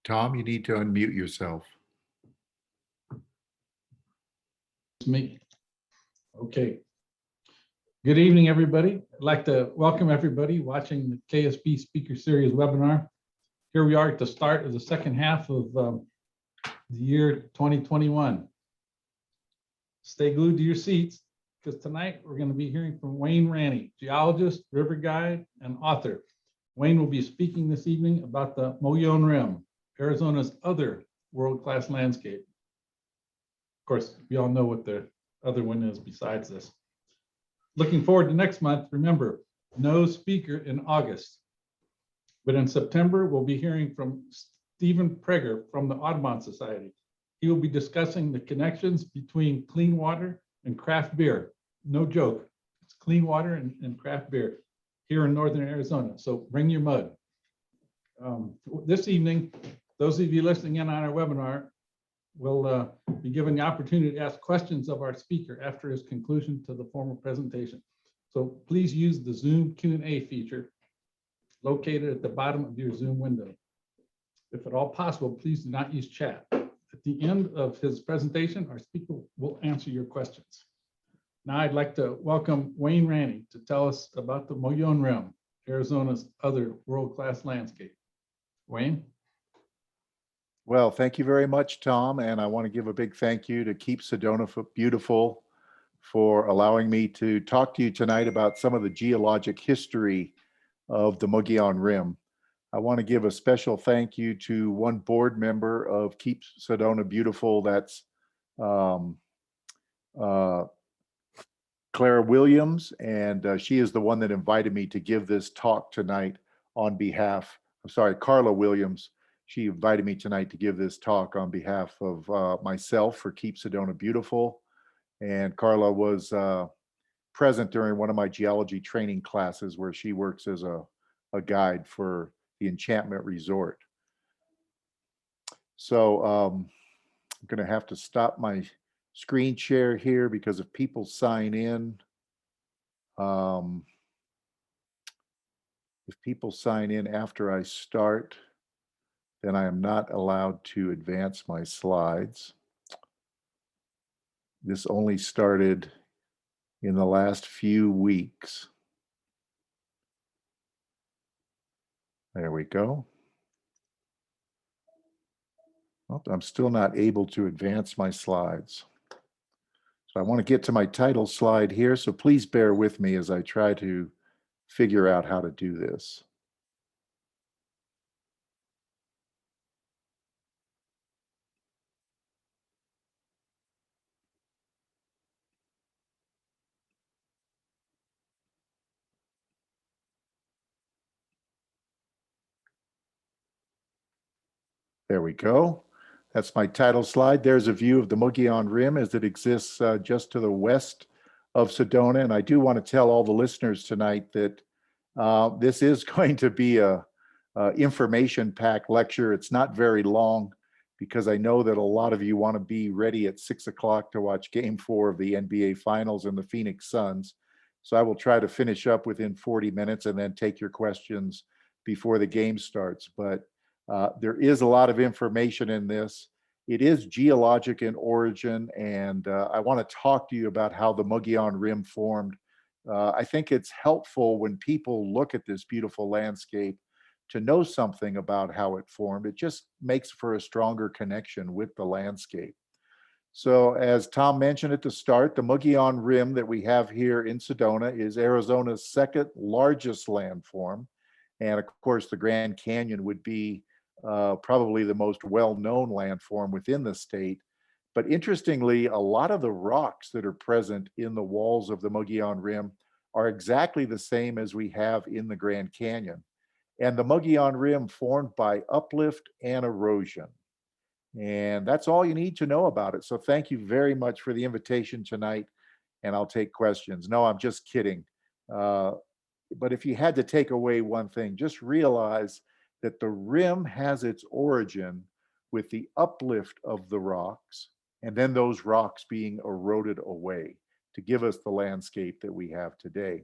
Tom, you need to unmute yourself. It's me. Okay. Good evening, everybody. I'd like to welcome everybody watching the KSB Speaker Series webinar. Here we are at the start of the second half of the year 2021. Stay glued to your seats because tonight we're going to be hearing from Wayne Ranney, geologist, river guide, and author. Wayne will be speaking this evening about the Mogollon Rim, Arizona's other world-class landscape. Of course, we all know what the other one is besides this. Looking forward to next month. Remember, no speaker in August. But in September, we'll be hearing from Stephen Prager from the Audubon Society. He will be discussing the connections between clean water and craft beer. No joke, it's clean water and craft beer here in Northern Arizona. So bring your mug. This evening, those of you listening in on our webinar will be given the opportunity to ask questions of our speaker after his conclusion to the formal presentation. So please use the Zoom Q&A feature located at the bottom of your Zoom window. If at all possible, please do not use chat. At the end of his presentation, our speaker will answer your questions. Now I'd like to welcome Wayne Ranney to tell us about the Mogollon Rim, Arizona's other world-class landscape. Wayne? Well, thank you very much, Tom. And I want to give a big thank you to Keep Sedona Beautiful for allowing me to talk to you tonight about some of the geologic history of the Mogollon Rim. I want to give a special thank you to one board member of Keep Sedona Beautiful. That's Clara Williams, and she is the one that invited me to give this talk tonight on behalf, Carla Williams. She invited me tonight to give this talk on behalf of myself for Keep Sedona Beautiful. And Carla was present during one of my geology training classes where she works as a guide for the Enchantment Resort. So I'm going to have to stop my screen share here because if people sign in, after I start, then I am not allowed to advance my slides. This only started in the last few weeks. There we go. Oh, I'm still not able to advance my slides. So I want to get to my title slide here, so please bear with me as I try to figure out how to do this. There we go. That's my title slide. There's a view of the Mogollon Rim as it exists just to the west of Sedona. And I do want to tell all the listeners tonight that this is going to be a information-packed lecture. It's not very long because I know that a lot of you want to be ready at 6 o'clock to watch Game 4 of the NBA Finals and the Phoenix Suns. So I will try to finish up within 40 minutes and then take your questions before the game starts. But there is a lot of information in this. It is geologic in origin, and I want to talk to you about how the Mogollon Rim formed. I think it's helpful when people look at this beautiful landscape to know something about how it formed. It just makes for a stronger connection with the landscape. So as Tom mentioned at the start, the Mogollon Rim that we have here in Sedona is Arizona's second largest landform. And of course, the Grand Canyon would be probably the most well-known landform within the state. But interestingly, a lot of the rocks that are present in the walls of the Mogollon Rim are exactly the same as we have in the Grand Canyon. And the Mogollon Rim formed by uplift and erosion. And that's all you need to know about it. So thank you very much for the invitation tonight, and I'll take questions. No, I'm just kidding. But if you had to take away one thing, just realize that the rim has its origin with the uplift of the rocks, and then those rocks being eroded away to give us the landscape that we have today.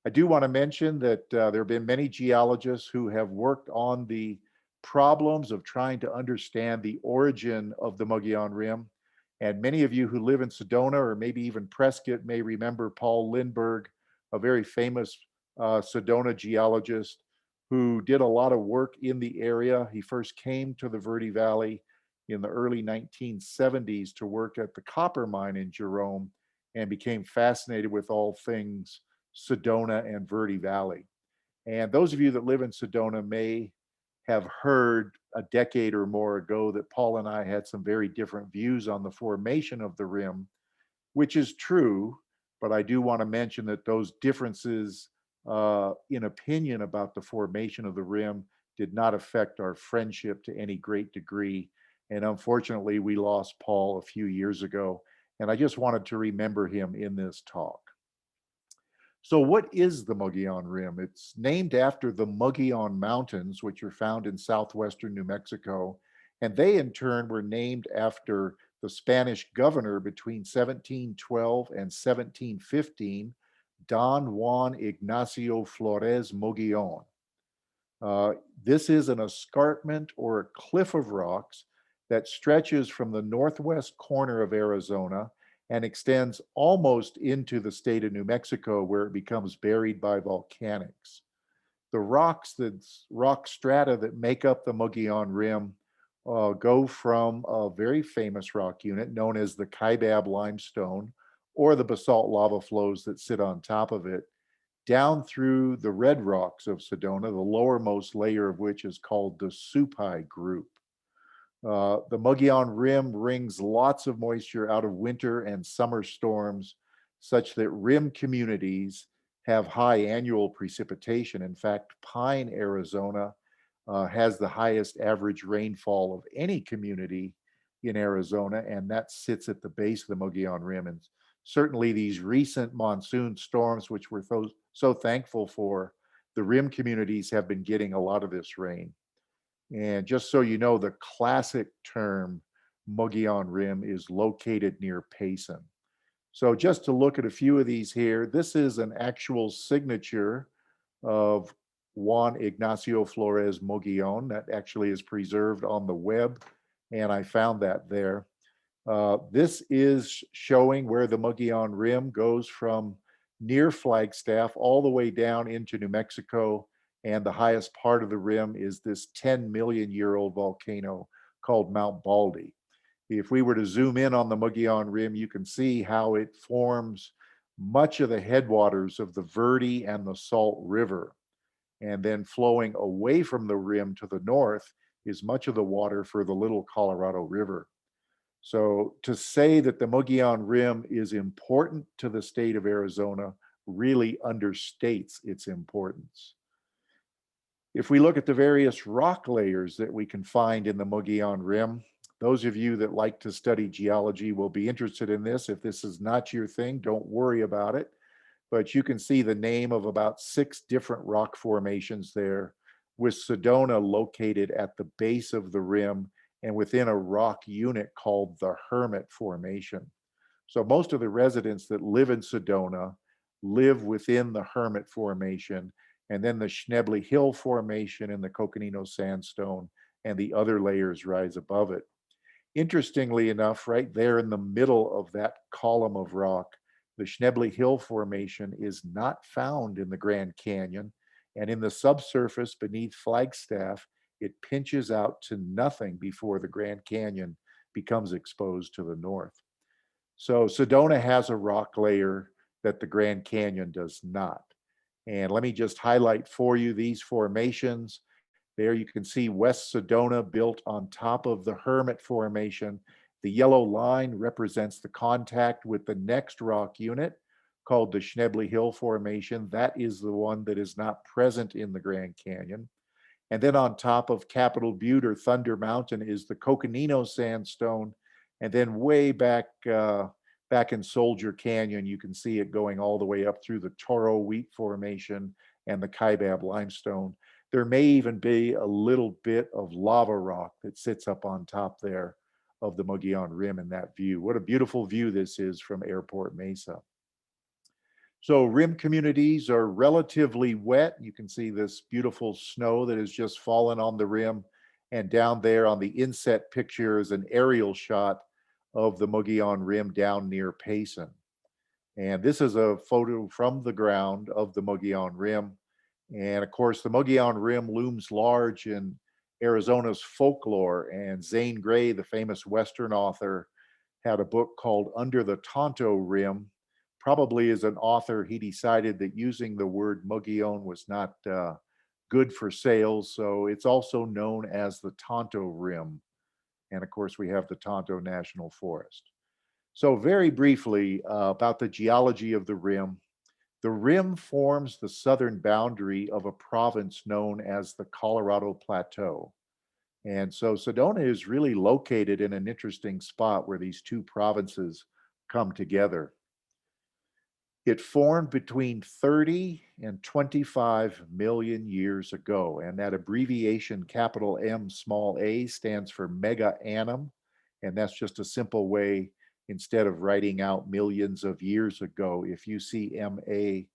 I do want to mention that there have been many geologists who have worked on the problems of trying to understand the origin of the Mogollon Rim. And many of you who live in Sedona or maybe even Prescott may remember Paul Lindbergh, a very famous Sedona geologist who did a lot of work in the area. He first came to the Verde Valley in the early 1970s to work at the copper mine in Jerome and became fascinated with all things Sedona and Verde Valley. And those of you that live in Sedona may have heard a decade or more ago that Paul and I had some very different views on the formation of the rim, which is true, but I do want to mention that those differences in opinion about the formation of the rim did not affect our friendship to any great degree. And unfortunately, we lost Paul a few years ago, and I just wanted to remember him in this talk. So what is the Mogollon Rim? It's named after the Mogollon Mountains, which are found in southwestern New Mexico. And they in turn were named after the Spanish governor between 1712 and 1715, Don Juan Ignacio Flores Mogollon. This is an escarpment or a cliff of rocks that stretches from the northwest corner of Arizona and extends almost into the state of New Mexico, where it becomes buried by volcanics. The rock strata that make up the Mogollon Rim go from a very famous rock unit known as the Kaibab limestone, or the basalt lava flows that sit on top of it, down through the red rocks of Sedona, the lowermost layer of which is called the Supai group. The Mogollon Rim wrings lots of moisture out of winter and summer storms, such that rim communities have high annual precipitation. In fact, Pine, Arizona has the highest average rainfall of any community in Arizona, and that sits at the base of the Mogollon Rim. And certainly these recent monsoon storms, which we're so thankful for, the rim communities have been getting a lot of this rain. And just so you know, the classic term Mogollon Rim is located near Payson. So just to look at a few of these here, this is an actual signature of Juan Ignacio Flores Mogollon that actually is preserved on the web, and I found that there. This is showing where the Mogollon Rim goes from near Flagstaff all the way down into New Mexico, and the highest part of the rim is this 10-million-year-old volcano called Mount Baldy. If we were to zoom in on the Mogollon Rim, you can see how it forms much of the headwaters of the Verde and the Salt River. And then flowing away from the rim to the north is much of the water for the Little Colorado River. So to say that the Mogollon Rim is important to the state of Arizona really understates its importance. If we look at the various rock layers that we can find in the Mogollon Rim, those of you that like to study geology will be interested in this. If this is not your thing, don't worry about it. But you can see the name of about 6 different rock formations there, with Sedona located at the base of the rim and within a rock unit called the Hermit Formation. So most of the residents that live in Sedona live within the Hermit Formation, and then the Schnebly Hill Formation and the Coconino Sandstone and the other layers rise above it. Interestingly enough, right there in the middle of that column of rock, the Schnebly Hill Formation is not found in the Grand Canyon, and in the subsurface beneath Flagstaff, it pinches out to nothing before the Grand Canyon becomes exposed to the north. So Sedona has a rock layer that the Grand Canyon does not. And let me just highlight for you these formations. There you can see West Sedona built on top of the Hermit Formation. The yellow line represents the contact with the next rock unit called the Schnebly Hill Formation. That is the one that is not present in the Grand Canyon. And then on top of Capitol Butte or Thunder Mountain is the Coconino Sandstone. And then way back in Soldier Canyon, you can see it going all the way up through the Toro Wheat Formation and the Kaibab Limestone. There may even be a little bit of lava rock that sits up on top there of the Mogollon Rim in that view. What a beautiful view this is from Airport Mesa. So rim communities are relatively wet. You can see this beautiful snow that has just fallen on the rim. And down there on the inset picture is an aerial shot of the Mogollon Rim down near Payson. And this is a photo from the ground of the Mogollon Rim. And of course, the Mogollon Rim looms large in Arizona's folklore. And Zane Grey, the famous Western author, had a book called Under the Tonto Rim. Probably as an author, he decided that using the word Mogollon was not good for sales. So it's also known as the Tonto Rim. And of course, we have the Tonto National Forest. So very briefly about the geology of the rim. The rim forms the southern boundary of a province known as the Colorado Plateau. And so Sedona is really located in an interesting spot where these two provinces come together. It formed between 30 and 25 million years ago, and that abbreviation capital M small a stands for mega annum, and that's just a simple way, instead of writing out millions of years ago, if you see MA,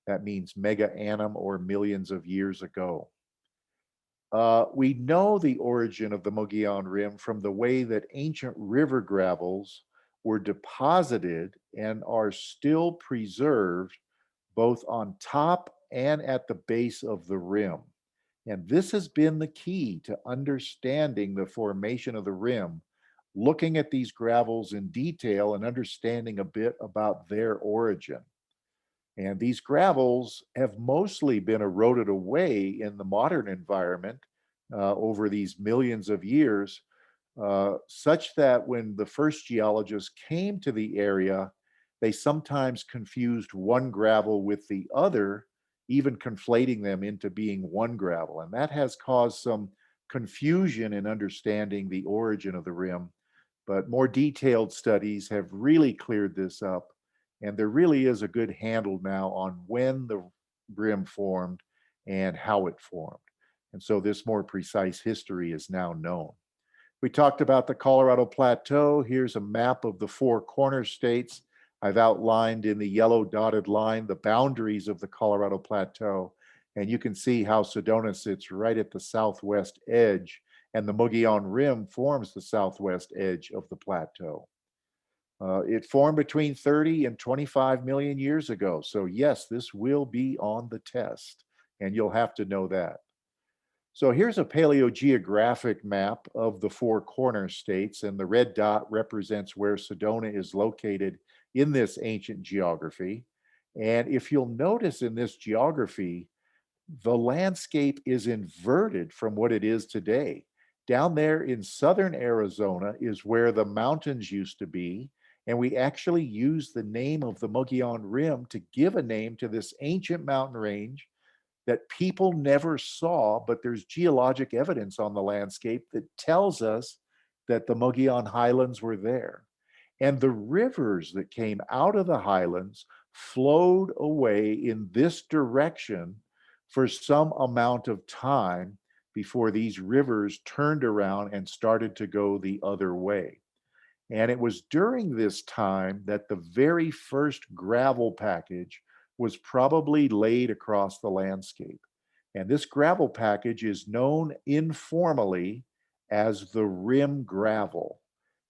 that means mega annum or millions of years ago. We know the origin of the Mogollon Rim from the way that ancient river gravels were deposited and are still preserved both on top and at the base of the rim. And this has been the key to understanding the formation of the rim, looking at these gravels in detail and understanding a bit about their origin. And these gravels have mostly been eroded away in the modern environment over these millions of years, such that when the first geologists came to the area, they sometimes confused one gravel with the other, even conflating them into being one gravel. And that has caused some confusion in understanding the origin of the rim. But more detailed studies have really cleared this up. And there really is a good handle now on when the rim formed and how it formed. And so this more precise history is now known. We talked about the Colorado Plateau. Here's a map of the four corner states. I've outlined in the yellow dotted line the boundaries of the Colorado Plateau. And you can see how Sedona sits right at the southwest edge, and the Mogollon Rim forms the southwest edge of the plateau. It formed between 30 and 25 million years ago. So yes, this will be on the test, and you'll have to know that. So here's a paleogeographic map of the four corner states, and the red dot represents where Sedona is located in this ancient geography. And if you'll notice in this geography, the landscape is inverted from what it is today. Down there in southern Arizona is where the mountains used to be, and we actually use the name of the Mogollon Rim to give a name to this ancient mountain range that people never saw, but there's geologic evidence on the landscape that tells us that the Mogollon Highlands were there. And the rivers that came out of the highlands flowed away in this direction for some amount of time before these rivers turned around and started to go the other way. And it was during this time that the very first gravel package was probably laid across the landscape. And this gravel package is known informally as the rim gravel.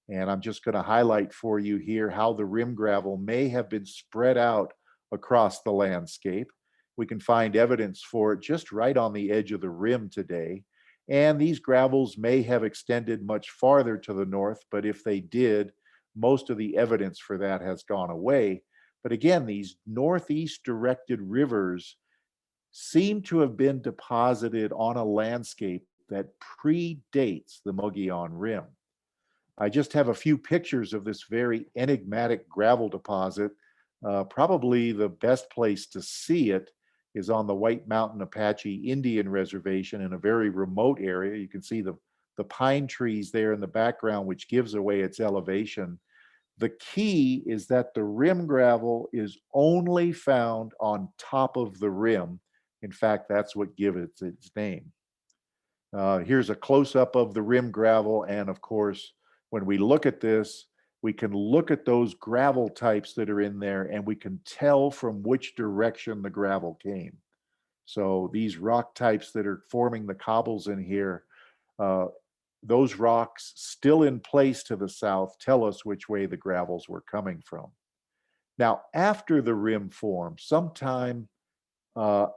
And I'm just going to highlight for you here how the rim gravel may have been spread out across the landscape. We can find evidence for it just right on the edge of the rim today. And these gravels may have extended much farther to the north, but if they did, most of the evidence for that has gone away. But again, these northeast directed rivers seem to have been deposited on a landscape that predates the Mogollon Rim. I just have a few pictures of this very enigmatic gravel deposit. Probably the best place to see it is on the White Mountain Apache Indian Reservation in a very remote area. You can see the pine trees there in the background, which gives away its elevation. The key is that the rim gravel is only found on top of the rim. In fact, that's what gives it its name. Here's a close-up of the rim gravel. And of course, when we look at this, we can look at those gravel types that are in there, and we can tell from which direction the gravel came. So these rock types that are forming the cobbles in here Uh, those rocks still in place to the south tell us which way the gravels were coming from. Now, after the rim formed, sometime uh,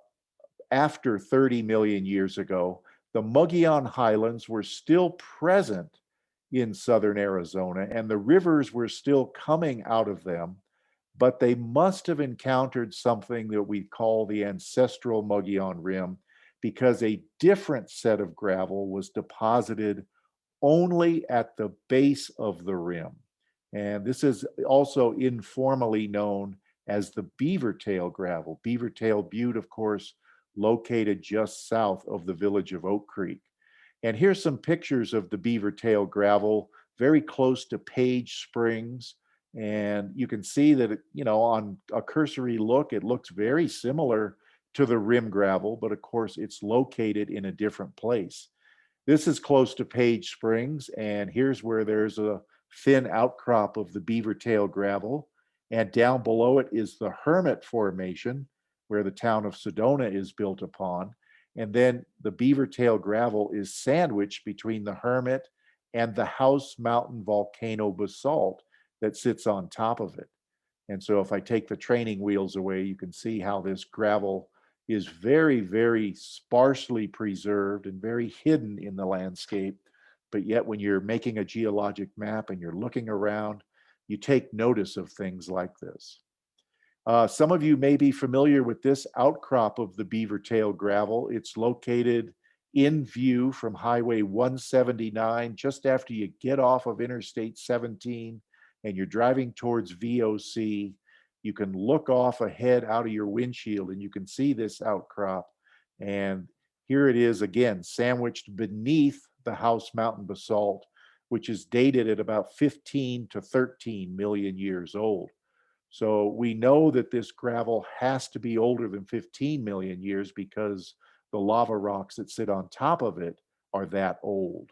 after 30 million years ago, the Mogollon Highlands were still present in southern Arizona, and the rivers were still coming out of them, but they must have encountered something that we call the ancestral Mogollon Rim, because a different set of gravel was deposited only at the base of the rim. And this is also informally known as the Beaver Tail gravel. Beaver Tail Butte, of course, located just south of the village of Oak Creek. And here's some pictures of the Beaver Tail gravel, very close to Page Springs. And you can see that, on a cursory look, it looks very similar to the rim gravel, but of course, it's located in a different place. This is close to Page Springs, and here's where there's a thin outcrop of the Beaver Tail gravel. And down below it is the Hermit Formation, where the town of Sedona is built upon. And then the Beaver Tail gravel is sandwiched between the Hermit and the House Mountain volcano basalt that sits on top of it. And so if I take the training wheels away, you can see how this gravel is very, very sparsely preserved and very hidden in the landscape. But yet when you're making a geologic map and you're looking around, you take notice of things like this. Some of you may be familiar with this outcrop of the Beaver Tail gravel. It's located in view from Highway 179, just after you get off of Interstate 17 and you're driving towards VOC. You can look off ahead out of your windshield and you can see this outcrop. And here it is again, sandwiched beneath the House Mountain basalt, which is dated at about 15 to 13 million years old. So we know that this gravel has to be older than 15 million years because the lava rocks that sit on top of it are that old.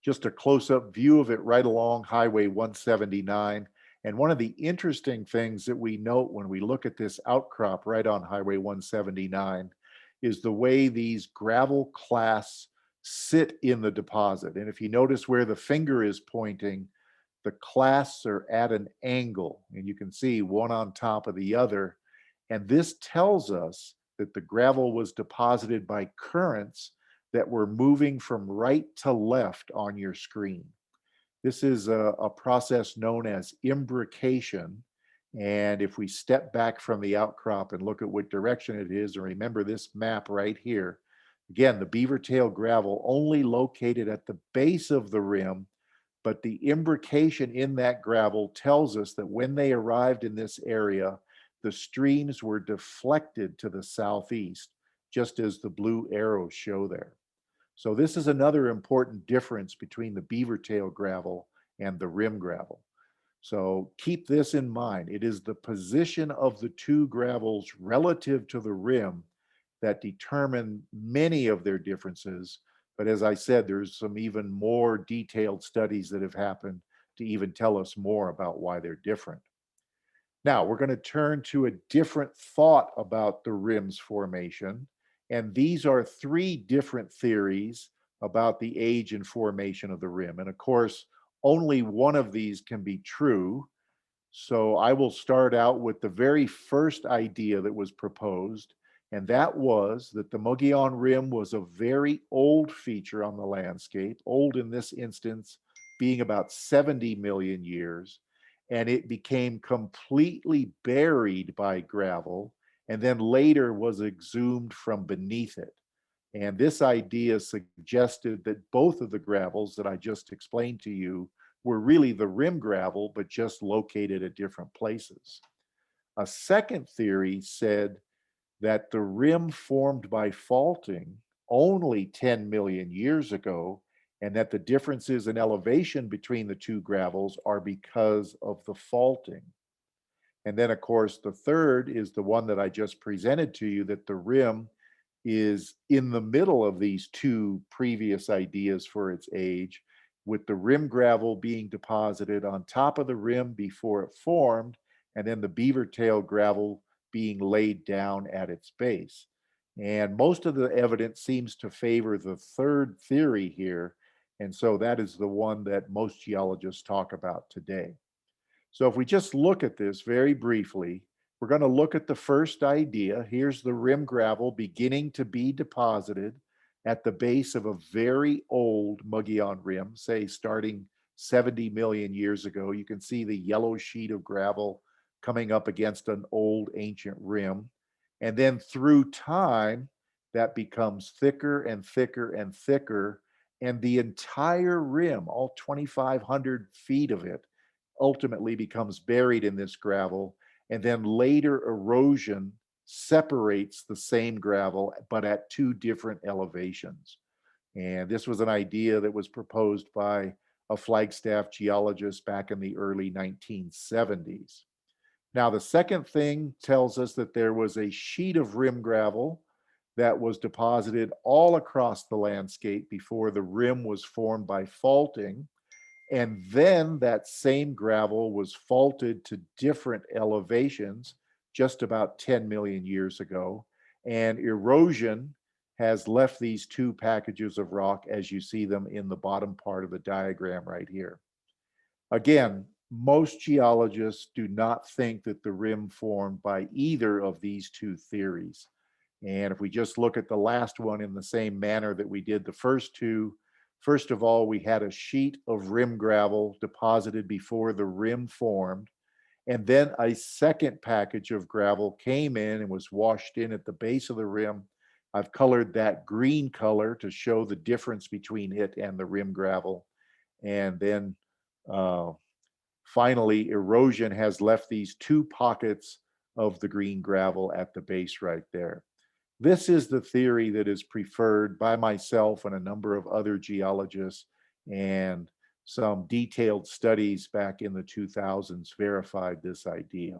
Just a close-up view of it right along Highway 179. And one of the interesting things that we note when we look at this outcrop right on Highway 179 is the way these gravel clasts sit in the deposit. And if you notice where the finger is pointing, the clasts are at an angle, and you can see one on top of the other. And this tells us that the gravel was deposited by currents that were moving from right to left on your screen. This is a process known as imbrication. And if we step back from the outcrop and look at what direction it is, and remember this map right here, again, the Beaver Tail gravel only located at the base of the rim, but the imbrication in that gravel tells us that when they arrived in this area, the streams were deflected to the southeast, just as the blue arrows show there. So this is another important difference between the Beaver Tail gravel and the rim gravel. So keep this in mind. It is the position of the two gravels relative to the rim that determine many of their differences. But as I said, there's some even more detailed studies that have happened to even tell us more about why they're different. Now, we're going to turn to a different thought about the rim's formation. And these are three different theories about the age and formation of the rim. And of course, only one of these can be true. So I will start out with the very first idea that was proposed, and that was that the Mogollon Rim was a very old feature on the landscape, old in this instance being about 70 million years, and it became completely buried by gravel and then later was exhumed from beneath it. And this idea suggested that both of the gravels that I just explained to you were really the rim gravel, but just located at different places. A second theory said that the rim formed by faulting only 10 million years ago, and that the differences in elevation between the two gravels are because of the faulting. And then, of course, the third is the one that I just presented to you, that the rim is in the middle of these two previous ideas for its age, with the rim gravel being deposited on top of the rim before it formed, and then the beaver tail gravel being laid down at its base. And most of the evidence seems to favor the third theory here. And so that is the one that most geologists talk about today. So if we just look at this very briefly, we're going to look at the first idea. Here's the rim gravel beginning to be deposited at the base of a very old Mogollon Rim, say starting 70 million years ago. You can see the yellow sheet of gravel coming up against an old ancient rim. And then through time, that becomes thicker and thicker and thicker. And the entire rim, all 2,500 feet of it, ultimately becomes buried in this gravel. And then later erosion separates the same gravel, but at two different elevations. And this was an idea that was proposed by a Flagstaff geologist back in the early 1970s. Now, the second thing tells us that there was a sheet of rim gravel that was deposited all across the landscape before the rim was formed by faulting. And then that same gravel was faulted to different elevations just about 10 million years ago. And erosion has left these two packages of rock as you see them in the bottom part of the diagram right here. Again, most geologists do not think that the rim formed by either of these two theories. And if we just look at the last one in the same manner that we did the first two, first of all, we had a sheet of rim gravel deposited before the rim formed. And then a second package of gravel came in and was washed in at the base of the rim. I've colored that green color to show the difference between it and the rim gravel. And then uh, finally, erosion has left these two pockets of the green gravel at the base right there. This is the theory that is preferred by myself and a number of other geologists, and some detailed studies back in the 2000s verified this idea.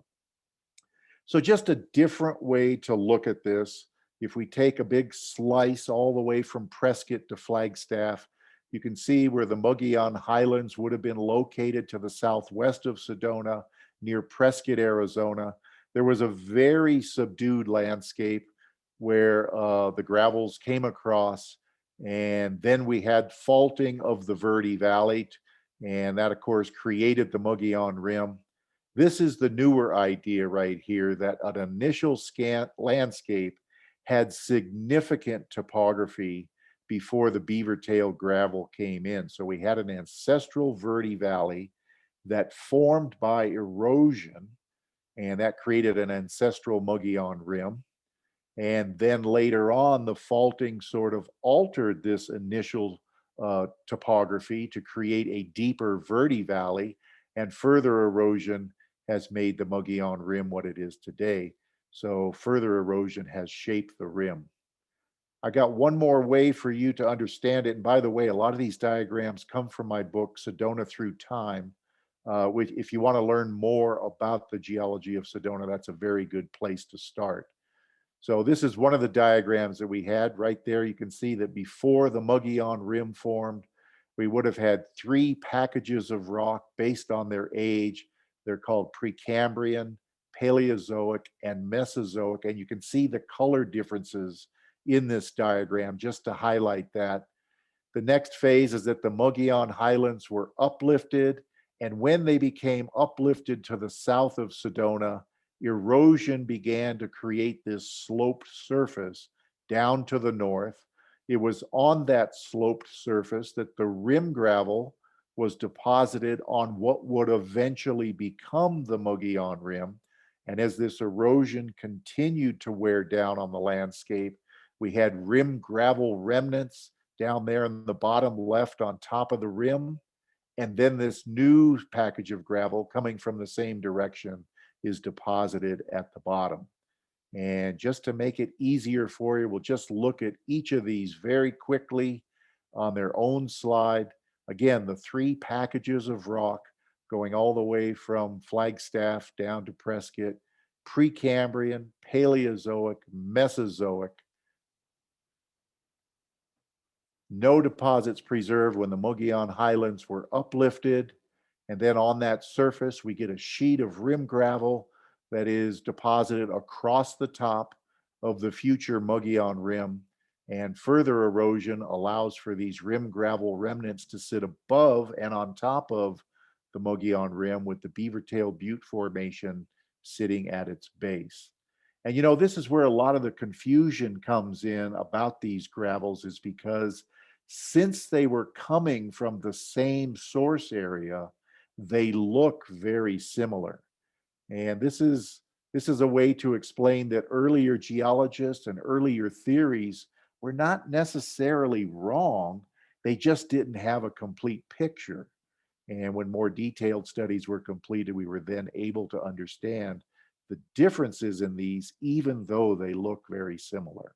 So just a different way to look at this. If we take a big slice all the way from Prescott to Flagstaff, you can see where the Mogollon Highlands would have been located to the southwest of Sedona, near Prescott, Arizona. There was a very subdued landscape where the gravels came across, and then we had faulting of the Verde Valley, and that of course created the Mogollon Rim. This is the newer idea right here, that an initial landscape had significant topography before the beaver tail gravel came in. So we had an ancestral Verde Valley that formed by erosion, and that created an ancestral Mogollon Rim. And then later on, the faulting sort of altered this initial topography to create a deeper Verde Valley, and further erosion has made the Mogollon Rim what it is today. So further erosion has shaped the rim. I got one more way for you to understand it. And by the way, a lot of these diagrams come from my book, Sedona Through Time, which if you want to learn more about the geology of Sedona, that's a very good place to start. So this is one of the diagrams that we had right there. You can see that before the Mogollon Rim formed, we would have had three packages of rock based on their age. They're called Precambrian, Paleozoic, and Mesozoic. And you can see the color differences in this diagram just to highlight that. The next phase is that the Mogollon Highlands were uplifted. And when they became uplifted to the south of Sedona, erosion began to create this sloped surface down to the north. It was on that sloped surface that the rim gravel was deposited on what would eventually become the Mogollon Rim. And as this erosion continued to wear down on the landscape, we had rim gravel remnants down there in the bottom left on top of the rim. And then this new package of gravel coming from the same direction is deposited at the bottom. And just to make it easier for you, we'll just look at each of these very quickly on their own slide. Again, the three packages of rock going all the way from Flagstaff down to Prescott: Precambrian, Paleozoic, Mesozoic. No deposits preserved when the Mogollon Highlands were uplifted. And then on that surface, we get a sheet of rim gravel that is deposited across the top of the future Mogollon Rim, and further erosion allows for these rim gravel remnants to sit above and on top of the Mogollon Rim, with the Beavertail Butte Formation sitting at its base. And this is where a lot of the confusion comes in about these gravels, is because since they were coming from the same source area, they look very similar. And this is a way to explain that earlier geologists and earlier theories were not necessarily wrong. They just didn't have a complete picture. And when more detailed studies were completed, we were then able to understand the differences in these, even though they look very similar.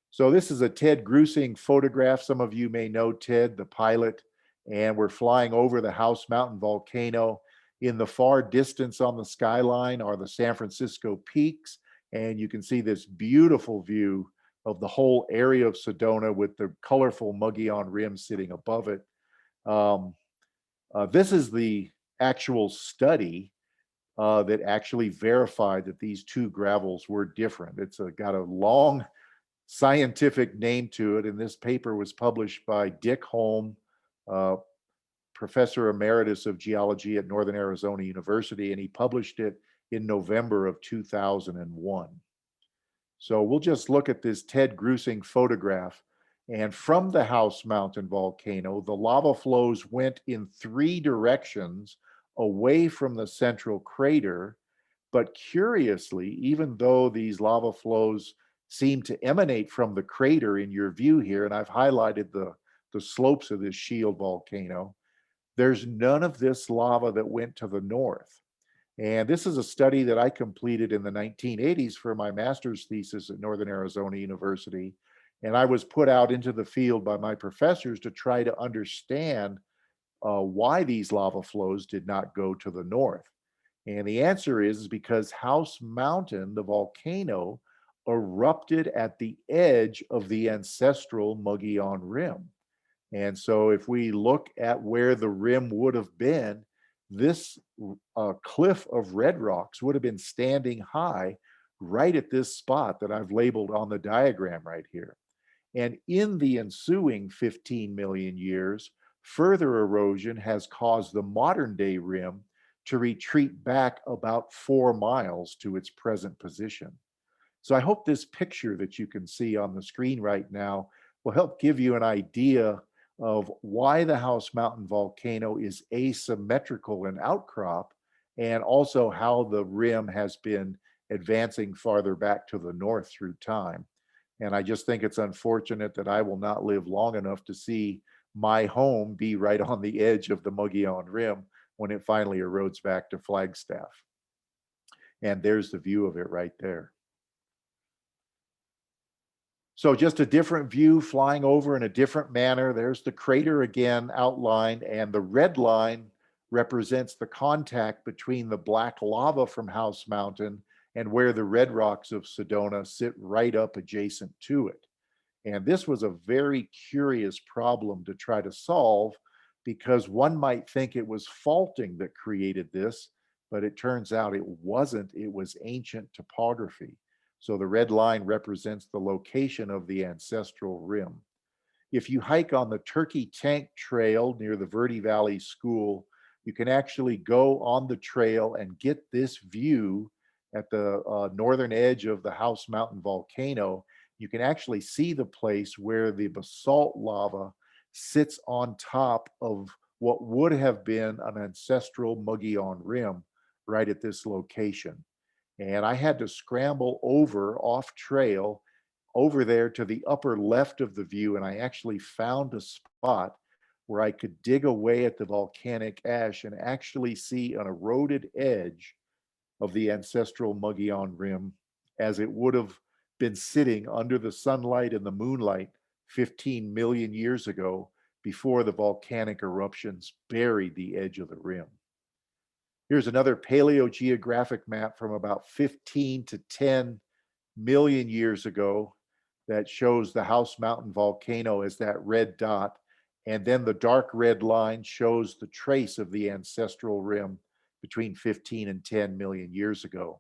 So this is a Ted Grusing photograph. Some of you may know Ted, the pilot, and we're flying over the House Mountain volcano. In the far distance on the skyline are the San Francisco peaks, and you can see this beautiful view of the whole area of Sedona with the colorful Mogollon Rim sitting above it. This is the actual study that actually verified that these two gravels were different. It's got a long scientific name to it, and this paper was published by Dick Holm, professor emeritus of geology at Northern Arizona University, and he published it in November of 2001. So we'll just look at this Ted Grusing photograph. And from the House Mountain volcano, the lava flows went in 3 directions away from the central crater. But curiously, even though these lava flows seem to emanate from the crater in your view here, and I've highlighted the slopes of this shield volcano, there's none of this lava that went to the north. And this is a study that I completed in the 1980s for my master's thesis at Northern Arizona University. And I was put out into the field by my professors to try to understand why these lava flows did not go to the north. And the answer is because House Mountain, the volcano, erupted at the edge of the ancestral Mogollon Rim. And so if we look at where the rim would have been, this cliff of red rocks would have been standing high right at this spot that I've labeled on the diagram right here. And in the ensuing 15 million years, further erosion has caused the modern day rim to retreat back about 4 miles to its present position. So I hope this picture that you can see on the screen right now will help give you an idea of why the House Mountain volcano is asymmetrical in outcrop, and also how the rim has been advancing farther back to the north through time. And I just think it's unfortunate that I will not live long enough to see my home be right on the edge of the Mogollon Rim when it finally erodes back to Flagstaff. And there's the view of it right there. So just a different view flying over in a different manner. There's the crater again outlined, and the red line represents the contact between the black lava from House Mountain and where the red rocks of Sedona sit right up adjacent to it. And this was a very curious problem to try to solve, because one might think it was faulting that created this, but it turns out it wasn't. It was ancient topography. So the red line represents the location of the ancestral rim. If you hike on the Turkey Tank Trail near the Verde Valley School, you can actually go on the trail and get this view at the northern edge of the House Mountain volcano. You can actually see the place where the basalt lava sits on top of what would have been an ancestral Mogollon Rim right at this location. And I had to scramble over off trail over there to the upper left of the view, and I actually found a spot where I could dig away at the volcanic ash and actually see an eroded edge of the ancestral Mogollon Rim as it would have been sitting under the sunlight and the moonlight 15 million years ago, before the volcanic eruptions buried the edge of the rim. Here's another paleogeographic map from about 15 to 10 million years ago that shows the House Mountain volcano as that red dot. And then the dark red line shows the trace of the ancestral rim between 15 and 10 million years ago.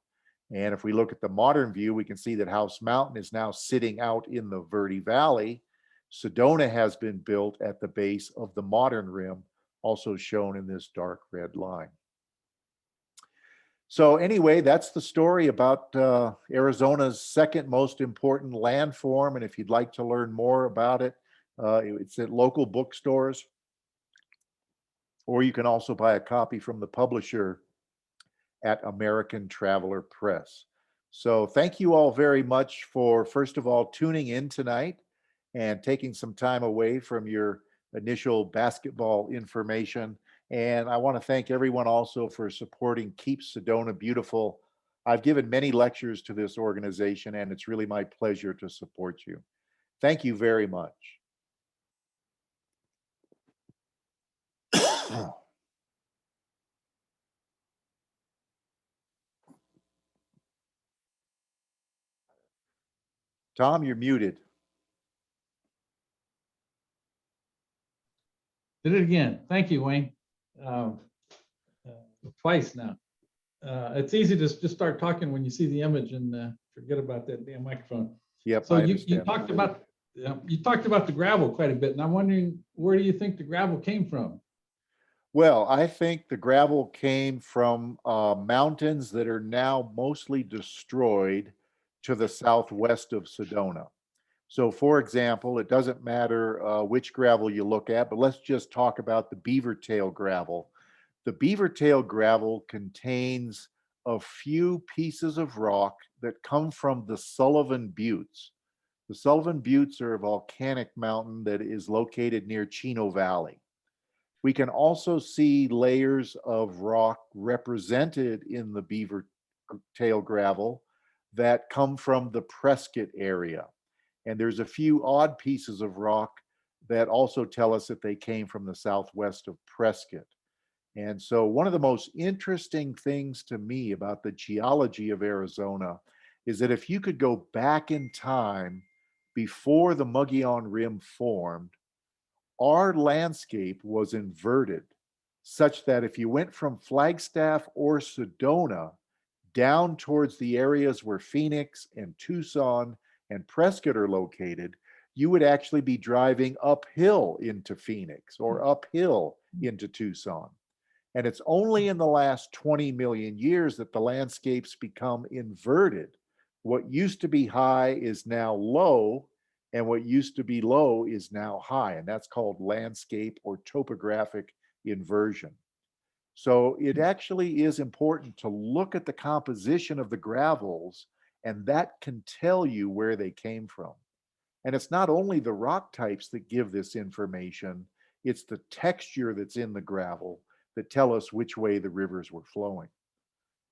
And if we look at the modern view, we can see that House Mountain is now sitting out in the Verde Valley. Sedona has been built at the base of the modern rim, also shown in this dark red line. So anyway, that's the story about Arizona's second most important landform. And if you'd like to learn more about it, it's at local bookstores, or you can also buy a copy from the publisher at American Traveler Press. So thank you all very much for, first of all, tuning in tonight and taking some time away from your initial basketball information. And I want to thank everyone also for supporting Keep Sedona Beautiful. I've given many lectures to this organization, and it's really my pleasure to support you. Thank you very much. Tom, you're muted. Did it again. Thank you, Wayne. Twice now. It's easy to just start talking when you see the image and forget about that damn microphone. Yep. So you talked about the gravel quite a bit, and I'm wondering, where do you think the gravel came from? Well, I think the gravel came from mountains that are now mostly destroyed to the southwest of Sedona. So for example, it doesn't matter which gravel you look at, but let's just talk about the beaver tail gravel. The beaver tail gravel contains a few pieces of rock that come from the Sullivan Buttes. The Sullivan Buttes are a volcanic mountain that is located near Chino Valley. We can also see layers of rock represented in the beaver tail gravel that come from the Prescott area. And there's a few odd pieces of rock that also tell us that they came from the southwest of Prescott. And so one of the most interesting things to me about the geology of Arizona is that if you could go back in time before the Mogollon Rim formed, our landscape was inverted such that if you went from Flagstaff or Sedona down towards the areas where Phoenix and Tucson and Prescott are located, you would actually be driving uphill into Phoenix or uphill into Tucson. And it's only in the last 20 million years that the landscapes become inverted. What used to be high is now low, and what used to be low is now high, and that's called landscape or topographic inversion. So it actually is important to look at the composition of the gravels, and that can tell you where they came from. And it's not only the rock types that give this information, it's the texture that's in the gravel that tell us which way the rivers were flowing.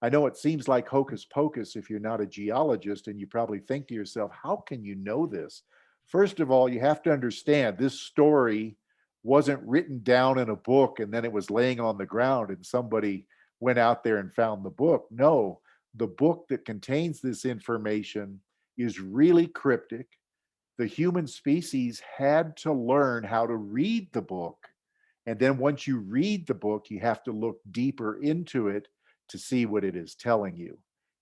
I know it seems like hocus pocus if you're not a geologist, and you probably think to yourself, how can you know this? First of all, you have to understand this story wasn't written down in a book and then it was laying on the ground and somebody went out there and found the book. No, the book that contains this information is really cryptic. The human species had to learn how to read the book. And then once you read the book, you have to look deeper into it to see what it is telling you.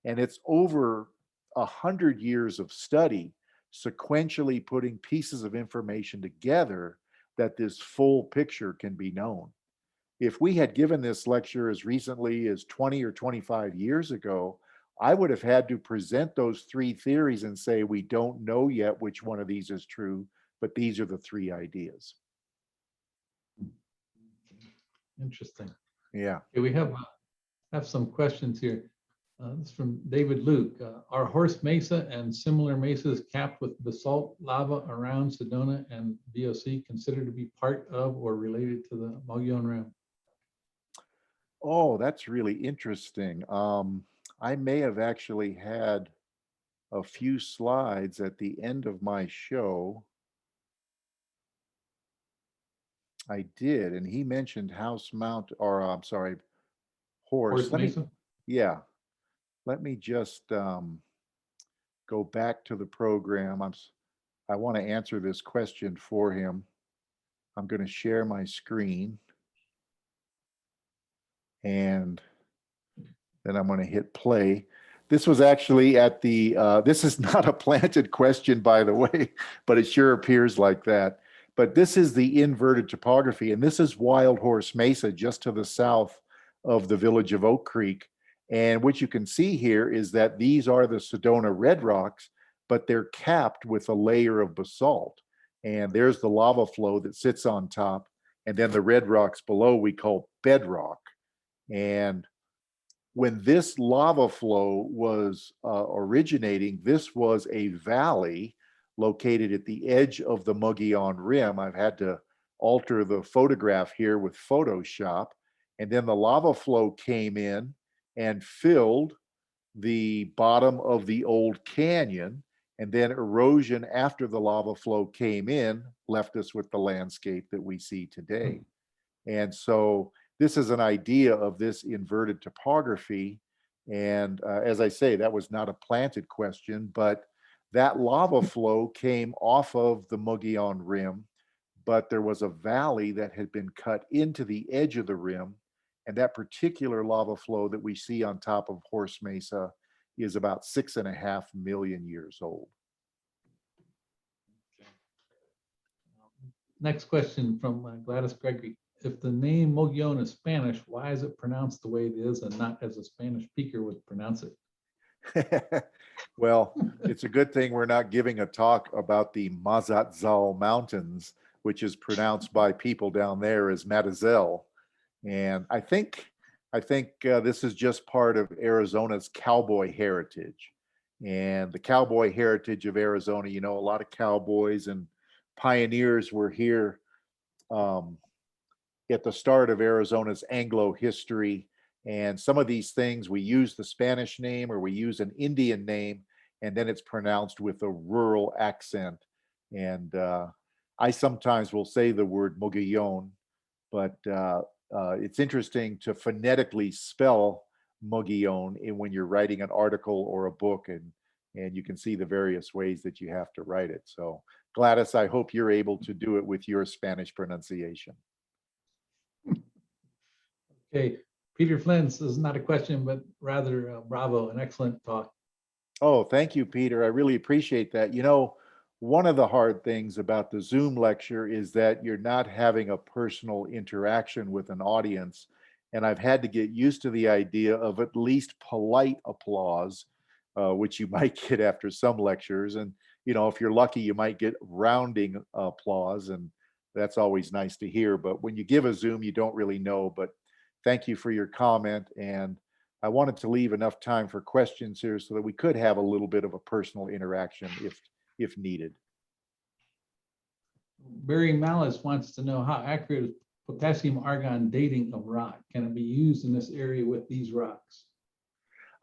And it's over 100 years of study, sequentially putting pieces of information together that this full picture can be known. If we had given this lecture as recently as 20 or 25 years ago, I would have had to present those three theories and say, we don't know yet which one of these is true, but these are the three ideas. Interesting. Yeah. Okay, we have some questions here. This is from David Luke. Are Horse Mesa and similar mesas capped with basalt lava around Sedona and VOC considered to be part of or related to the Mogollon Rim? Oh, that's really interesting. I may have actually had a few slides at the end of my show. I did, and he mentioned House Mount, or I'm sorry, Horse. Mesa? Yeah. Let me just go back to the program. I want to answer this question for him. I'm going to share my screen, and then I'm going to hit play. This was actually at the, this is not a planted question, by the way, but it sure appears like that. But this is the inverted topography, and this is Wild Horse Mesa, just to the south of the village of Oak Creek. And what you can see here is that these are the Sedona red rocks, but they're capped with a layer of basalt. And there's the lava flow that sits on top. And then the red rocks below we call bedrock. And when this lava flow was originating, this was a valley located at the edge of the Mogollon Rim. I've had to alter the photograph here with Photoshop. And then the lava flow came in and filled the bottom of the old canyon. And then erosion after the lava flow came in left us with the landscape that we see today. And so this is an idea of this inverted topography. And as I say, that was not a planted question, but that lava flow came off of the Mogollon Rim, but there was a valley that had been cut into the edge of the rim. And that particular lava flow that we see on top of Horse Mesa is about 6.5 million years old. Next question from Gladys Gregory. If the name Mogollon is Spanish, why is it pronounced the way it is and not as a Spanish speaker would pronounce it? Well, it's a good thing we're not giving a talk about the Mazatzal Mountains, which is pronounced by people down there as Matazel. And I think this is just part of Arizona's cowboy heritage. And the cowboy heritage of Arizona, you know, a lot of cowboys and pioneers were here at the start of Arizona's Anglo history. And some of these things, we use the Spanish name or we use an Indian name, and then it's pronounced with a rural accent. And I sometimes will say the word Mogollon, but it's interesting to phonetically spell Mogollon when you're writing an article or a book, and you can see the various ways that you have to write it. So Gladys, I hope you're able to do it with your Spanish pronunciation. Okay, Peter Flynn, this is not a question, but rather bravo, an excellent talk. Oh, thank you, Peter. I really appreciate that. You know, one of the hard things about the Zoom lecture is that you're not having a personal interaction with an audience. And I've had to get used to the idea of at least polite applause, which you might get after some lectures. And, you know, if you're lucky, you might get rounding applause. And that's always nice to hear. But when you give a Zoom, you don't really know. But thank you for your comment. And I wanted to leave enough time for questions here so that we could have a little bit of a personal interaction if needed. Barry Malice wants to know how accurate is potassium argon dating of rock? Can it be used in this area with these rocks?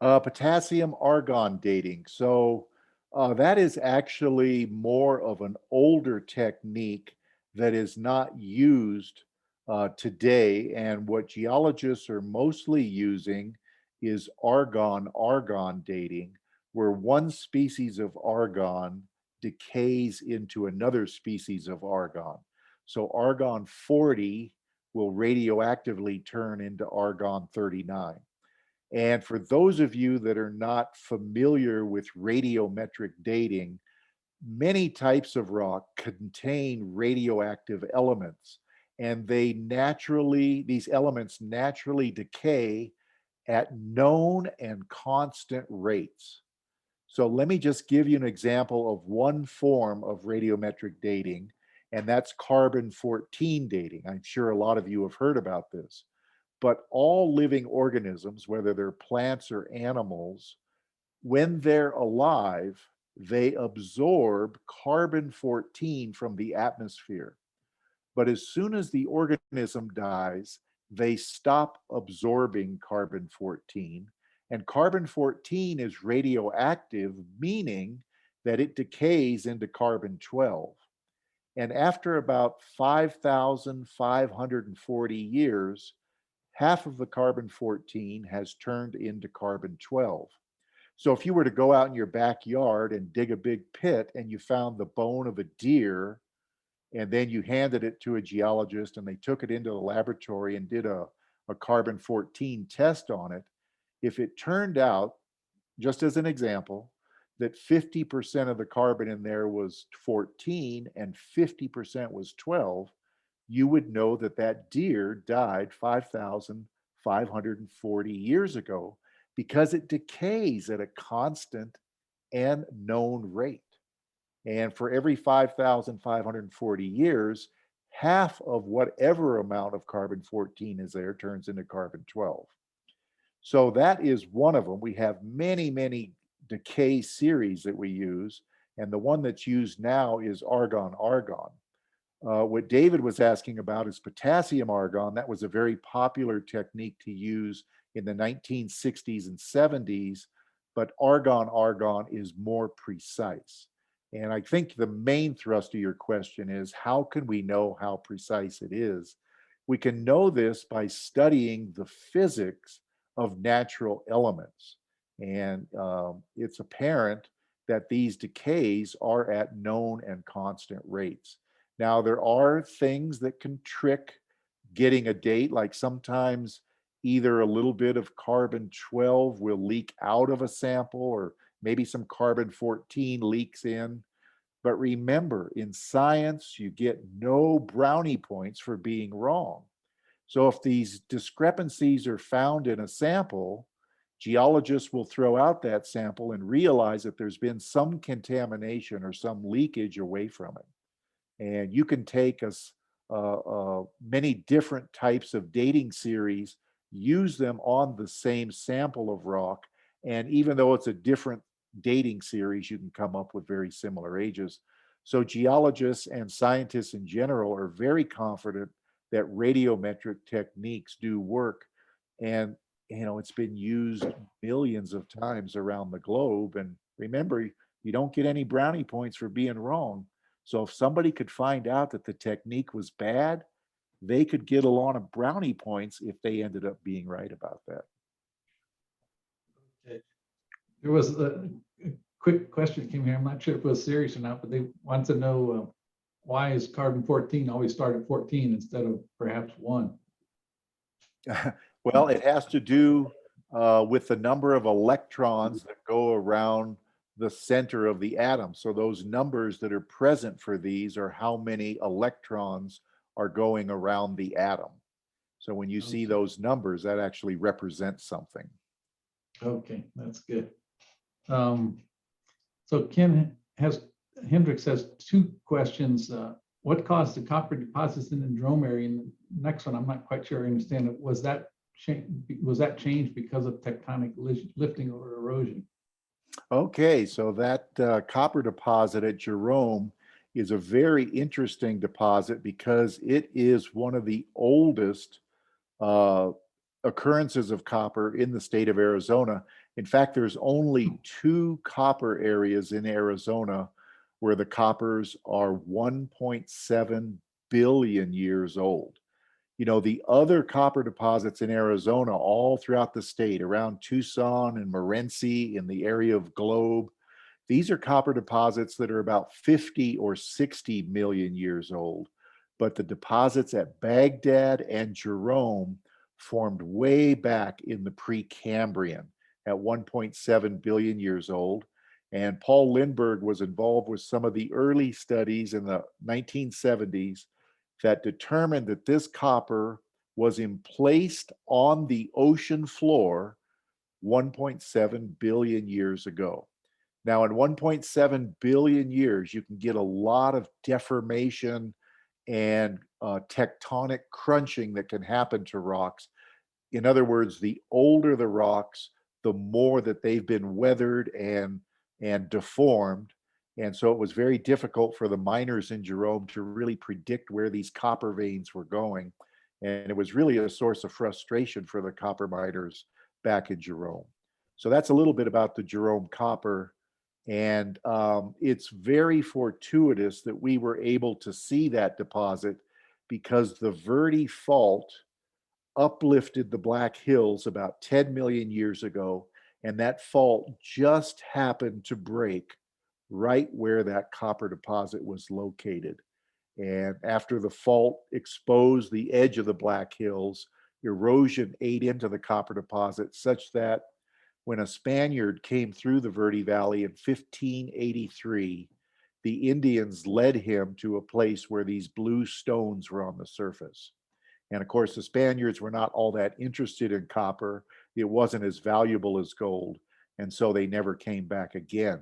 Potassium argon dating. So that is actually more of an older technique that is not used today. And what geologists are mostly using is argon dating, where one species of argon decays into another species of argon. So argon 40 will radioactively turn into argon 39. And for those of you that are not familiar with radiometric dating, many types of rock contain radioactive elements, and these elements naturally decay at known and constant rates. So let me just give you an example of one form of radiometric dating, and that's carbon-14 dating. I'm sure a lot of you have heard about this. But all living organisms, whether they're plants or animals, when they're alive, they absorb carbon-14 from the atmosphere. But as soon as the organism dies, they stop absorbing carbon-14. And carbon-14 is radioactive, meaning that it decays into carbon-12. And after about 5,540 years, half of the carbon-14 has turned into carbon-12. So if you were to go out in your backyard and dig a big pit and you found the bone of a deer, and then you handed it to a geologist and they took it into the laboratory and did a carbon-14 test on it, if it turned out just as an example, that 50% of the carbon in there was 14 and 50% was 12, you would know that that deer died 5,540 years ago because it decays at a constant and known rate. And for every 5,540 years, half of whatever amount of carbon 14 is there turns into carbon 12. So that is one of them. We have many, many decay series that we use. And the one that's used now is argon argon. What David was asking about is potassium argon. That was a very popular technique to use in the 1960s and 70s, but argon argon is more precise. And I think the main thrust of your question is, how can we know how precise it is? We can know this by studying the physics of natural elements. And it's apparent that these decays are at known and constant rates. Now, there are things that can trick getting a date, like sometimes either a little bit of carbon 12 will leak out of a sample, or maybe some carbon 14 leaks in. But remember, in science, you get no brownie points for being wrong. So if these discrepancies are found in a sample, geologists will throw out that sample and realize that there's been some contamination or some leakage away from it. And you can take many different types of dating series, use them on the same sample of rock, and even though it's a different dating series, you can come up with very similar ages. So geologists and scientists in general are very confident that radiometric techniques do work. And it's been used millions of times around the globe. And remember, you don't get any brownie points for being wrong. So if somebody could find out that the technique was bad, they could get a lot of brownie points if they ended up being right about that. Okay. There was a quick question that came here. I'm not sure if it was serious or not, but they want to know why is carbon 14 always start at 14 instead of perhaps 1? Well, it has to do with the number of electrons that go around the center of the atom. So those numbers that are present for these are how many electrons are going around the atom. So when you see those numbers, that actually represents something. Okay, that's good. So Hendricks has 2 questions. What caused the copper deposits in the Jerome area? And the next one, I'm not quite sure I understand it. Was that changed because of tectonic lifting or erosion? Okay, so that copper deposit at Jerome is a very interesting deposit because it is one of the oldest uh, occurrences of copper in the state of Arizona. In fact, there's only 2 copper areas in Arizona where the coppers are 1.7 billion years old. The other copper deposits in Arizona, all throughout the state, around Tucson and Morenci in the area of Globe, these are copper deposits that are about 50 or 60 million years old. But the deposits at Baghdad and Jerome formed way back in the Precambrian at 1.7 billion years old. And Paul Lindbergh was involved with some of the early studies in the 1970s that determined that this copper was emplaced on the ocean floor 1.7 billion years ago. Now, in 1.7 billion years, you can get a lot of deformation and tectonic crunching that can happen to rocks. In other words, the older the rocks, the more that they've been weathered and deformed. And so it was very difficult for the miners in Jerome to really predict where these copper veins were going. And it was really a source of frustration for the copper miners back in Jerome. So that's a little bit about the Jerome copper. And it's very fortuitous that we were able to see that deposit because the Verde Fault uplifted the Black Hills about 10 million years ago. And that fault just happened to break right where that copper deposit was located. And after the fault exposed the edge of the Black Hills, erosion ate into the copper deposit such that when a Spaniard came through the Verde Valley in 1583, the Indians led him to a place where these blue stones were on the surface. And of course, the Spaniards were not all that interested in copper. It wasn't as valuable as gold. And so they never came back again.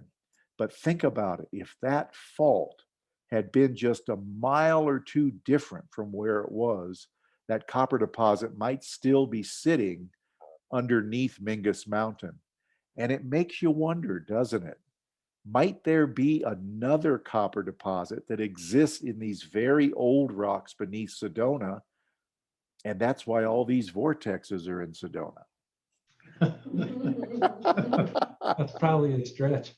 But think about it. If that fault had been just a mile or two different from where it was, that copper deposit might still be sitting underneath Mingus Mountain. And it makes you wonder, doesn't it? Might there be another copper deposit that exists in these very old rocks beneath Sedona? And that's why all these vortexes are in Sedona. That's probably a stretch.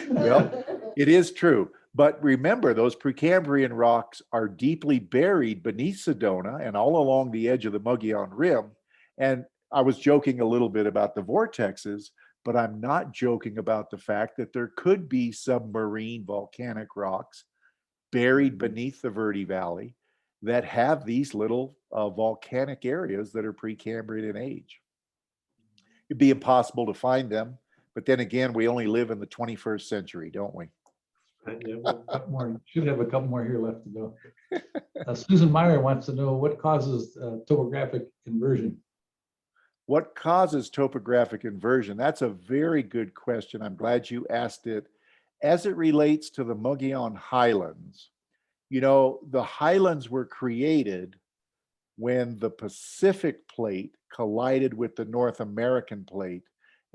Well, it is true. But remember, those Precambrian rocks are deeply buried beneath Sedona and all along the edge of the Mogollon Rim. And I was joking a little bit about the vortexes, but I'm not joking about the fact that there could be submarine volcanic rocks buried beneath the Verde Valley that have these little volcanic areas that are Precambrian in age. It'd be impossible to find them, but then again, we only live in the 21st century, don't we? Yeah, should have a couple more here left to go. Susan Meyer wants to know what causes topographic inversion. What causes topographic inversion? That's a very good question. I'm glad you asked it. As it relates to the Mogollon Highlands, you know, the highlands were created when the Pacific plate collided with the North American plate.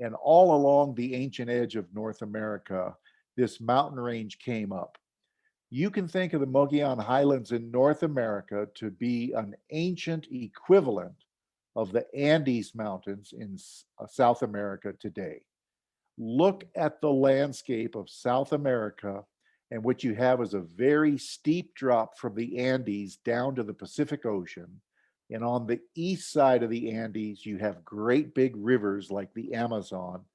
And all along the ancient edge of North America, this mountain range came up. You can think of the Mogollon Highlands in North America to be an ancient equivalent of the Andes Mountains in South America today. Look at the landscape of South America, and what you have is a very steep drop from the Andes down to the Pacific Ocean. And on the east side of the Andes, you have great big rivers like the Amazon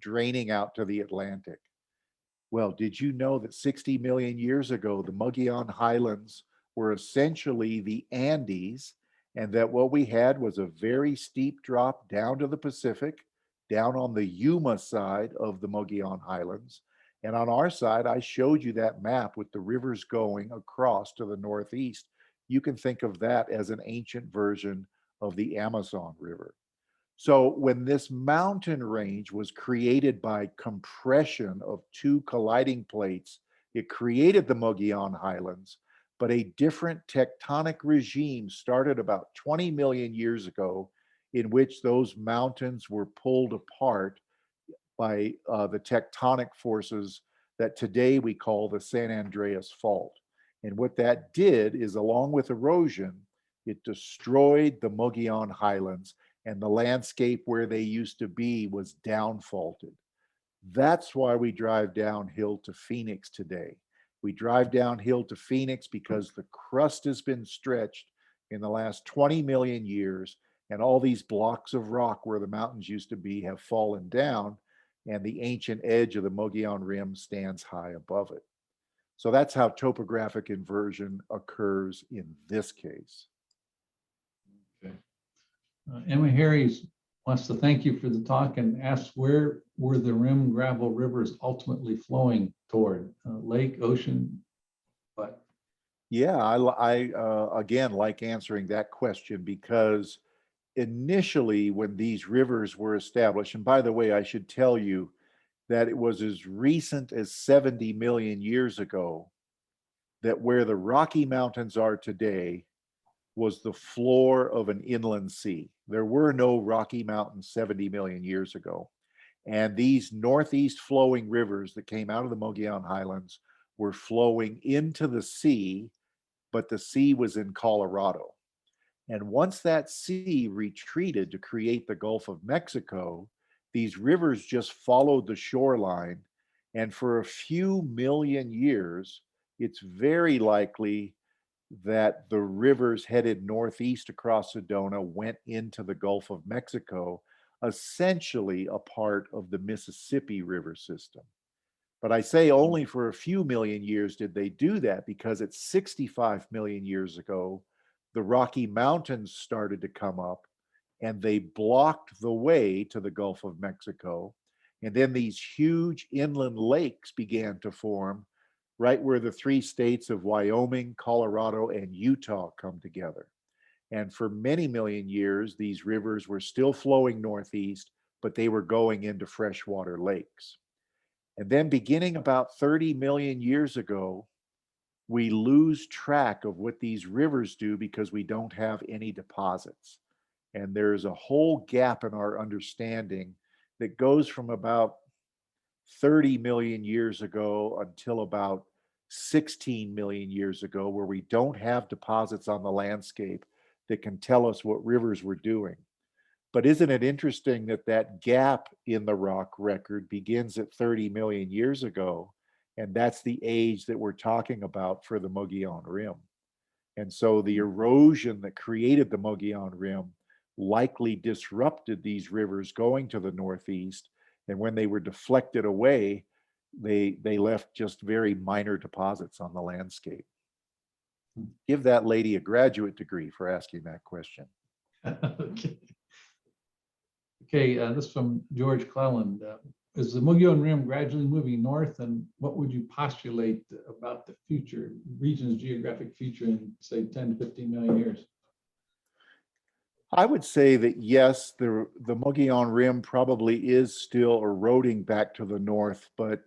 draining out to the Atlantic. Well, did you know that 60 million years ago, the Mogollon Highlands were essentially the Andes, and that what we had was a very steep drop down to the Pacific, down on the Yuma side of the Mogollon Highlands. And on our side, I showed you that map with the rivers going across to the northeast. You can think of that as an ancient version of the Amazon River. So when this mountain range was created by compression of two colliding plates, it created the Mogollon Highlands, but a different tectonic regime started about 20 million years ago in which those mountains were pulled apart by the tectonic forces that today we call the San Andreas Fault. And what that did is, along with erosion, it destroyed the Mogollon Highlands, and the landscape where they used to be was downfaulted. That's why we drive downhill to Phoenix today. We drive downhill to Phoenix because the crust has been stretched in the last 20 million years, and all these blocks of rock where the mountains used to be have fallen down, and the ancient edge of the Mogollon Rim stands high above it. So that's how topographic inversion occurs in this case. Okay. Emma Harris wants to thank you for the talk and asks, where were the rim gravel rivers ultimately flowing toward? Lake, ocean, what? Yeah, I again like answering that question because initially when these rivers were established, and by the way, I should tell you that it was as recent as 70 million years ago that where the Rocky Mountains are today was the floor of an inland sea. There were no Rocky Mountains 70 million years ago. And these northeast flowing rivers that came out of the Mogollon Highlands were flowing into the sea, but the sea was in Colorado. And once that sea retreated to create the Gulf of Mexico, these rivers just followed the shoreline. And for a few million years, it's very likely that the rivers headed northeast across Sedona went into the Gulf of Mexico, essentially a part of the Mississippi River system. But I say only for a few million years did they do that, because at 65 million years ago, the Rocky Mountains started to come up and they blocked the way to the Gulf of Mexico. And then these huge inland lakes began to form right where the three states of Wyoming, Colorado, and Utah come together. And for many million years, these rivers were still flowing northeast, but they were going into freshwater lakes. And then beginning about 30 million years ago, we lose track of what these rivers do because we don't have any deposits. And there's a whole gap in our understanding that goes from about 30 million years ago until about 16 million years ago, where we don't have deposits on the landscape that can tell us what rivers were doing. But isn't it interesting that that gap in the rock record begins at 30 million years ago? And that's the age that we're talking about for the Mogollon Rim. And so the erosion that created the Mogollon Rim likely disrupted these rivers going to the northeast. And when they were deflected away, they left just very minor deposits on the landscape. Give that lady a graduate degree for asking that question. Okay. Okay, this is from George Cleland. Is the Mogollon Rim gradually moving north, and what would you postulate about the future, region's geographic future in, say, 10 to 15 million years? I would say that yes, the Mogollon Rim probably is still eroding back to the north, but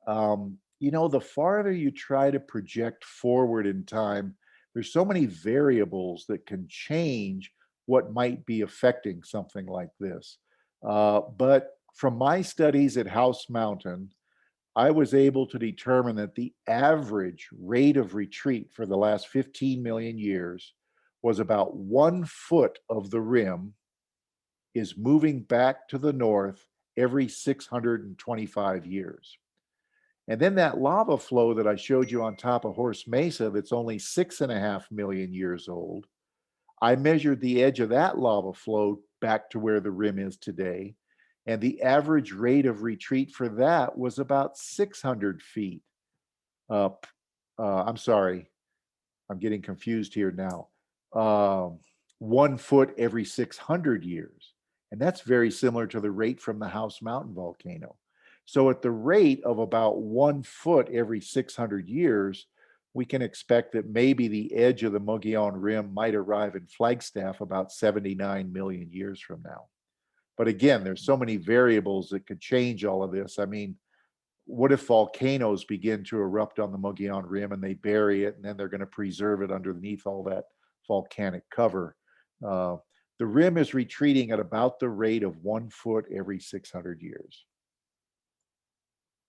you know, the farther you try to project forward in time, there's so many variables that can change what might be affecting something like this. But from my studies at House Mountain, I was able to determine that the average rate of retreat for the last 15 million years was about 1 foot of the rim is moving back to the north every 625 years. And then that lava flow that I showed you on top of Horse Mesa, that's only 6.5 million years old, I measured the edge of that lava flow back to where the rim is today. And the average rate of retreat for that was about 600 feet. I'm sorry, I'm getting confused here now. 1 foot every 600 years. And that's very similar to the rate from the House Mountain volcano. So at the rate of about 1 foot every 600 years, we can expect that maybe the edge of the Mogollon Rim might arrive in Flagstaff about 79 million years from now. But again, there's so many variables that could change all of this. I mean, what if volcanoes begin to erupt on the Mogollon Rim and they bury it, and then they're going to preserve it underneath all that volcanic cover? The rim is retreating at about the rate of 1 foot every 600 years.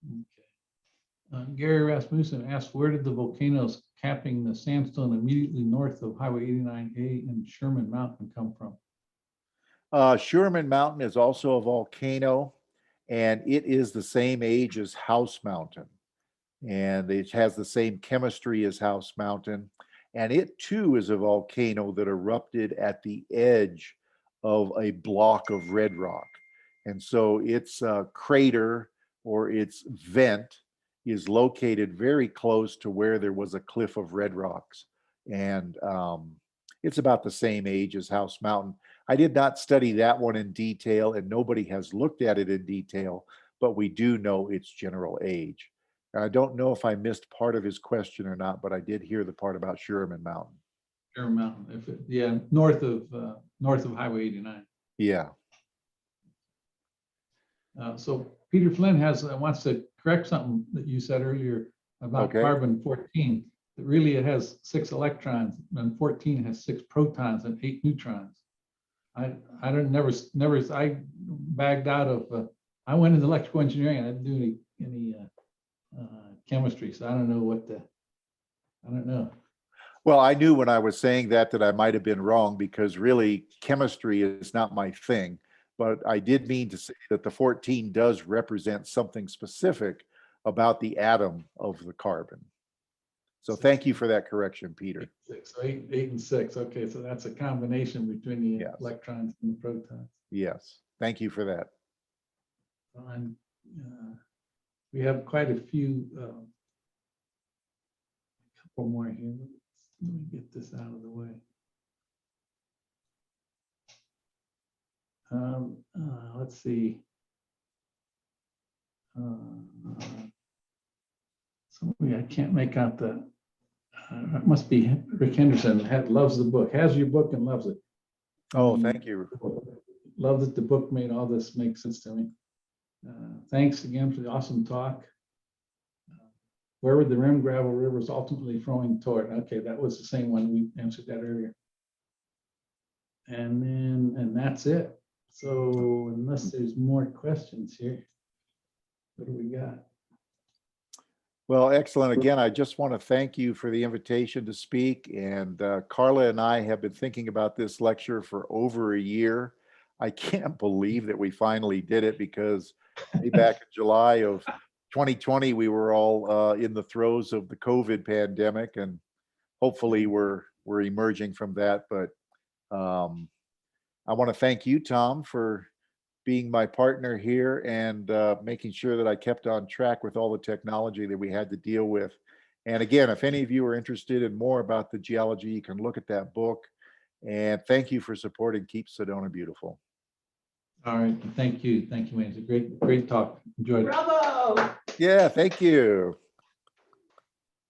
Okay. Gary Rasmussen asked, where did the volcanoes capping the sandstone immediately north of Highway 89A and Sherman Mountain come from? Sherman Mountain is also a volcano, and it is the same age as House Mountain. And it has the same chemistry as House Mountain. And it too is a volcano that erupted at the edge of a block of red rock. And so its crater or its vent is located very close to where there was a cliff of red rocks. And it's about the same age as House Mountain. I did not study that one in detail, and nobody has looked at it in detail, but we do know its general age. I don't know if I missed part of his question or not, but I did hear the part about Sherman Mountain. Sherman Mountain, yeah, north of Highway 89. Yeah. So Peter Flynn wants to correct something that you said earlier about carbon 14. That really it has 6 electrons, and 14 has 6 protons and 8 neutrons. I bagged out of. I went into electrical engineering. I didn't do any chemistry, so I don't know I don't know. Well, I knew when I was saying that I might have been wrong, because really chemistry is not my thing. But I did mean to say that the 14 does represent something specific about the atom of the carbon. So thank you for that correction, Peter. 6, 8 and 6. Okay, so that's a combination between the electrons and the protons. Yes, thank you for that. And we have quite a few. A couple more here. Let me get this out of the way. Let's see. Somebody, I can't make out the, it must be Rick Henderson, loves the book, has your book and loves it. Oh, thank you. Love that the book made all this make sense to me. Thanks again for the awesome talk. Where would the rim gravel rivers ultimately flowing toward? Okay, that was the same one, we answered that earlier. And that's it. So unless there's more questions here, what do we got? Well, excellent. Again, I just want to thank you for the invitation to speak. And Carla and I have been thinking about this lecture for over a year. I can't believe that we finally did it, because way back in July of 2020, we were all in the throes of the COVID pandemic, and hopefully we're emerging from that. But I want to thank you, Tom, for being my partner here and making sure that I kept on track with all the technology that we had to deal with. And again, if any of you are interested in more about the geology, you can look at that book. And thank you for supporting Keep Sedona Beautiful. All right, thank you, Wayne. It's a great talk. Enjoyed it. Bravo! Yeah, thank you.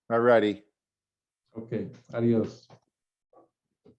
All righty. Okay, adios.